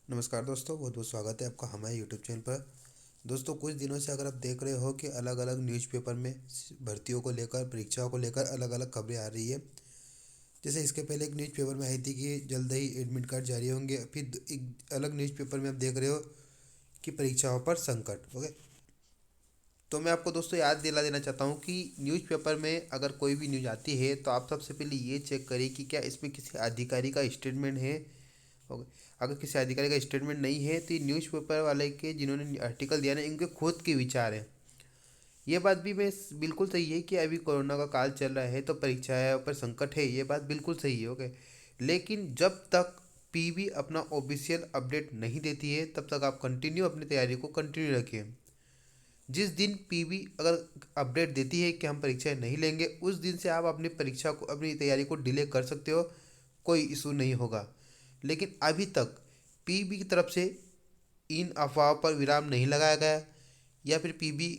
नमस्कार दोस्तों, बहुत बहुत स्वागत है आपका हमारे यूट्यूब चैनल पर। दोस्तों, कुछ दिनों से अगर आप देख रहे हो कि अलग अलग न्यूज़पेपर में भर्तियों को लेकर, परीक्षाओं को लेकर अलग अलग खबरें आ रही है। जैसे इसके पहले एक न्यूज़पेपर में आई थी कि जल्द ही एडमिट कार्ड जारी होंगे। फिर एक अलग न्यूज़पेपर में आप देख रहे हो कि परीक्षाओं पर संकट। ओके, तो मैं आपको दोस्तों याद दिला देना चाहता हूँ कि न्यूज़पेपर में अगर कोई भी न्यूज़ आती है तो आप सबसे पहले ये चेक करें कि क्या इसमें किसी अधिकारी का स्टेटमेंट है। ओके, अगर किसी अधिकारी का स्टेटमेंट नहीं है तो ये न्यूज़पेपर वाले के जिन्होंने आर्टिकल दिया ना, इनके खुद के विचार हैं। ये बात भी मैं बिल्कुल सही है कि अभी कोरोना का काल चल रहा है तो परीक्षाओं पर संकट है, ये बात बिल्कुल सही है। ओके, लेकिन जब तक पीबी अपना ऑफिशियल अपडेट नहीं देती है तब तक आप कंटिन्यू अपनी तैयारी को कंटिन्यू रखिए। जिस दिन पीबी अगर अपडेट देती है कि हम परीक्षाएं नहीं लेंगे, उस दिन से आप अपनी परीक्षा को, अपनी तैयारी को डिले कर सकते हो। कोई इशू नहीं होगा। लेकिन अभी तक पीबी की तरफ से इन अफवाहों पर विराम नहीं लगाया गया, या फिर पीबी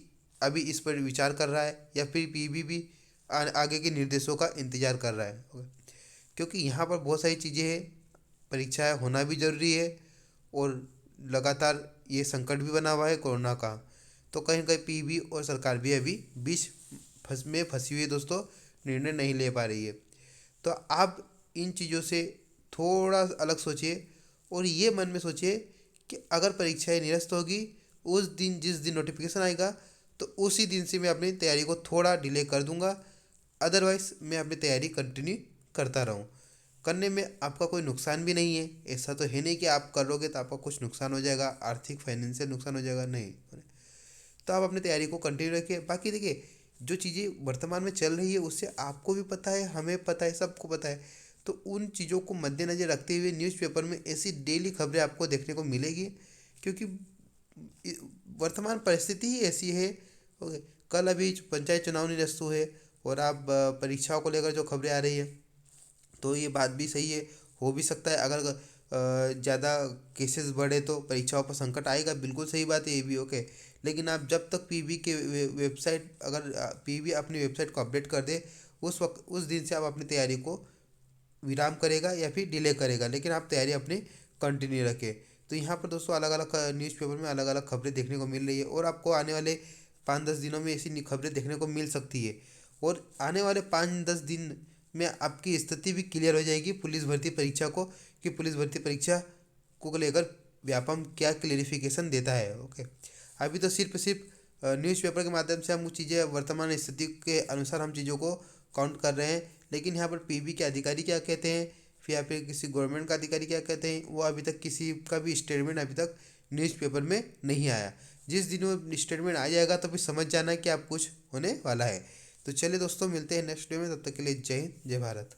अभी इस पर विचार कर रहा है, या फिर पीबी भी आगे के निर्देशों का इंतजार कर रहा है। ओके? क्योंकि यहाँ पर बहुत सारी चीज़ें हैं। परीक्षाएं होना भी ज़रूरी है, और लगातार ये संकट भी बना हुआ है कोरोना का। तो कहीं ना कहीं पीबी और सरकार भी अभी बीच फंसी हुई है दोस्तों, निर्णय नहीं ले पा रही है। तो आप इन चीज़ों से थोड़ा अलग सोचिए, और ये मन में सोचिए कि अगर परीक्षाएं निरस्त होगी, उस दिन जिस दिन नोटिफिकेशन आएगा तो उसी दिन से मैं अपनी तैयारी को थोड़ा डिले कर दूंगा। अदरवाइज़ मैं अपनी तैयारी कंटिन्यू करता रहूँ। करने में आपका कोई नुकसान भी नहीं है। ऐसा तो है नहीं कि आप करोगे तो आपका कुछ नुकसान हो जाएगा, आर्थिक फाइनेंशियल नुकसान हो जाएगा, नहीं। तो आप अपनी तैयारी को कंटिन्यू रखिए। बाकी देखिए, जो चीज़ें वर्तमान में चल रही है उससे आपको भी पता है, हमें पता है, सबको पता है। तो उन चीज़ों को मद्देनज़र रखते हुए न्यूज़पेपर में ऐसी डेली खबरें आपको देखने को मिलेगी, क्योंकि वर्तमान परिस्थिति ही ऐसी है। ओके, कल अभी पंचायत चुनाव निरस्त हुए, और आप परीक्षाओं को लेकर जो खबरें आ रही है, तो ये बात भी सही है। हो भी सकता है अगर ज़्यादा केसेस बढ़े तो परीक्षाओं पर संकट आएगा, बिल्कुल सही बात है ये भी। ओके, लेकिन आप जब तक पीबी के वेबसाइट, अगर पीबी अपनी वेबसाइट को अपडेट कर दे, उस वक्त उस दिन से आप अपनी तैयारी को विराम करेगा या फिर डिले करेगा, लेकिन आप तैयारी अपनी कंटिन्यू रखें। तो यहाँ पर दोस्तों अलग अलग न्यूज़पेपर में अलग अलग खबरें देखने को मिल रही है, और आपको आने वाले 5-10 दिनों में ऐसी खबरें देखने को मिल सकती है। और आने वाले 5-10 दिन में आपकी स्थिति भी क्लियर हो जाएगी पुलिस भर्ती परीक्षा को, कि पुलिस भर्ती परीक्षा को लेकर व्यापम क्या क्लेरिफिकेशन देता है। ओके, अभी तो सिर्फ न्यूज़पेपर के माध्यम से हम चीज़ें वर्तमान स्थिति के अनुसार हम चीज़ों को काउंट कर रहे हैं, लेकिन यहाँ पर पीबी के अधिकारी क्या कहते हैं, फिर या फिर किसी गवर्नमेंट का अधिकारी क्या कहते हैं, वो अभी तक किसी का भी स्टेटमेंट अभी तक न्यूज़पेपर में नहीं आया। जिस दिन वो स्टेटमेंट आ जाएगा तो फिर समझ जाना कि आप कुछ होने वाला है। तो चलिए दोस्तों, मिलते हैं नेक्स्ट वीडियो में। तब तक के लिए जय हिंद, जय भारत।